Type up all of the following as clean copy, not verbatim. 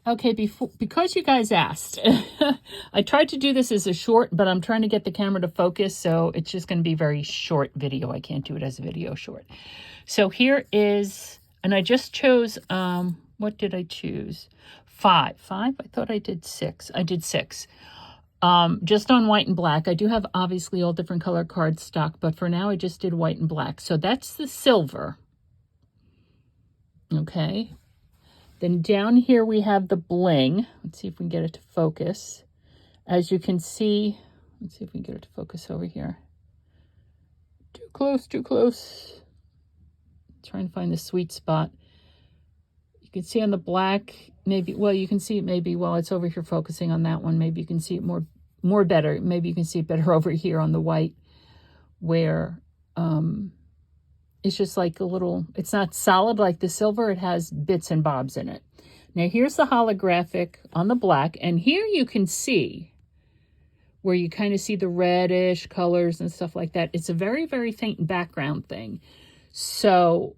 Okay, because you guys asked, I tried to do this as a short, but I'm trying to get the camera to focus, so it's just going to be a very short video. I can't do it as a video short. So here is, and I just chose, what did I choose? Five? I thought I did six. I did six. Just on white and black. I do have obviously all different color cardstock, but for now I just did white and black. So that's the silver. Okay. Then down here we have the bling. Let's see if we can get it to focus. As you can see, let's see if we can get it to focus over here. Too close, too close. Trying to find the sweet spot. You can see on the black, maybe, well, you can see it maybe while it's over here focusing on that one. Maybe you can see it more better. Maybe you can see it better over here on the white where it's just like a little, it's not solid like the silver. It has bits and bobs in it. Now here's the holographic on the black. And here you can see where you kind of see the reddish colors and stuff like that. It's a very, very faint background thing. So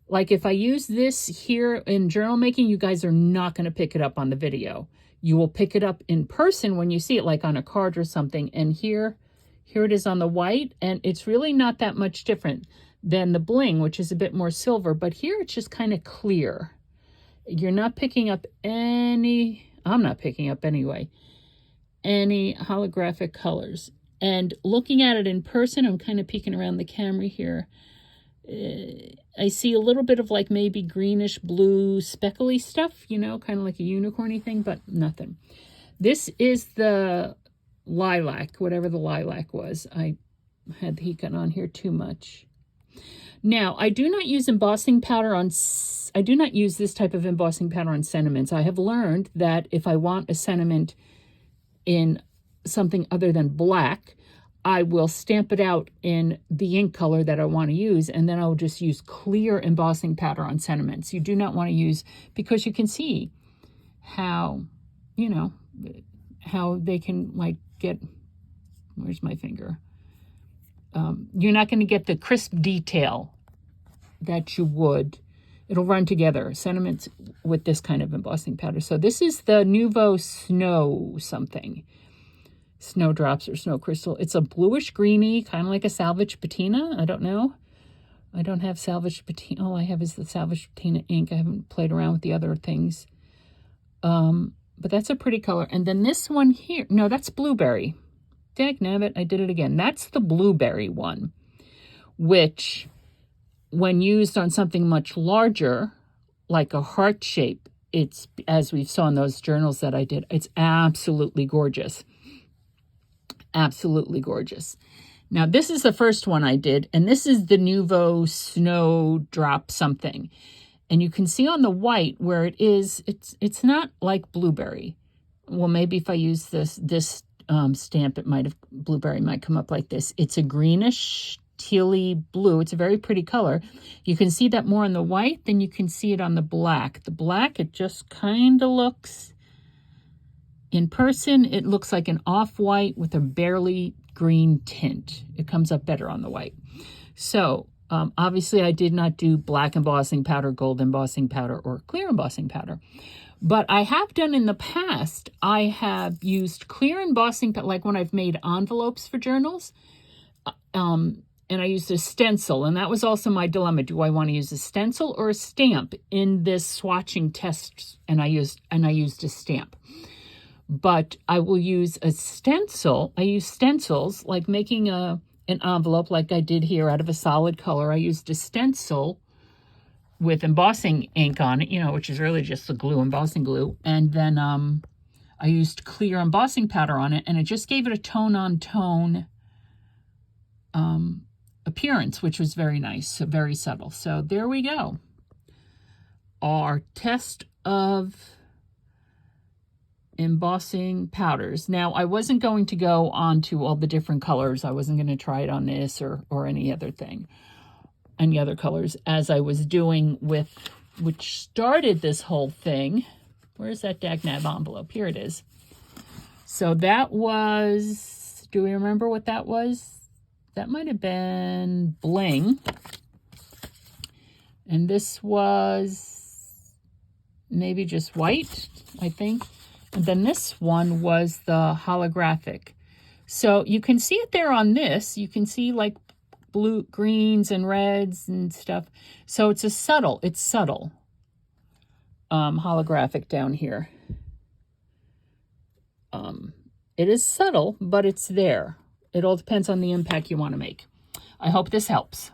like if I use this here in journal making, you guys are not going to pick it up on the video. You will pick it up in person when you see it, like on a card or something. And here it is on the white, and it's really not that much different than the bling, which is a bit more silver, but here it's just kind of clear. You're not picking up any, I'm not picking up anyway, any holographic colors. And looking at it in person, I'm kind of peeking around the camera here. I see a little bit of like maybe greenish blue speckly stuff, you know, kind of like a unicorny thing, but nothing. This is the lilac, whatever the lilac was. I had the heat gun on here too much. Now, I do not use embossing powder on, I do not use this type of embossing powder on sentiments. I have learned that if I want a sentiment in something other than black, I will stamp it out in the ink color that I want to use, and then I'll just use clear embossing powder on sentiments. You do not want to use, because you can see how, you know, how they can like get, where's my finger? You're not going to get the crisp detail that you would. It'll run together, sentiments with this kind of embossing powder. So this is the Nouveau Snow something. Snowdrops or snow crystal. It's a bluish greeny, kind of like a salvage patina. I don't know. I don't have salvage patina. All I have is the salvage patina ink. I haven't played around with the other things. But that's a pretty color. And then this one here, no, that's blueberry. Dagnabbit, I did it again. That's the blueberry one, which when used on something much larger, like a heart shape, it's, as we saw in those journals that I did, it's absolutely gorgeous. Absolutely gorgeous. Now, this is the first one I did, and this is the Nouveau Snowdrop something. And you can see on the white where it is, it's not like blueberry. Well, maybe if I use this stamp, it might have, blueberry might come up like this. It's a greenish, tealy blue. It's a very pretty color. You can see that more on the white than you can see it on the black. The black, it just kind of looks, in person, it looks like an off-white with a barely green tint. It comes up better on the white. So, obviously, I did not do black embossing powder, gold embossing powder, or clear embossing powder. But I have done in the past, I have used clear embossing, like when I've made envelopes for journals, and I used a stencil, and that was also my dilemma. Do I want to use a stencil or a stamp in this swatching test? And I used a stamp. But I will use a stencil. I use stencils, like making an envelope like I did here out of a solid color. I used a stencil with embossing ink on it, you know, which is really just the glue, embossing glue. And then I used clear embossing powder on it, and it just gave it a tone-on-tone appearance, which was very nice, so very subtle. So there we go. Our test of embossing powders. Now, I wasn't going to go on to all the different colors. I wasn't going to try it on this or any other thing, any other colors, as I was doing with, which started this whole thing. Where's that dagnab envelope? Here it is. So that was, do we remember what that was? That might have been bling. And this was maybe just white, I think. And then this one was the holographic. So you can see it there on this. You can see like blue, greens and reds and stuff. So it's subtle holographic down here. It is subtle, but it's there. It all depends on the impact you want to make. I hope this helps.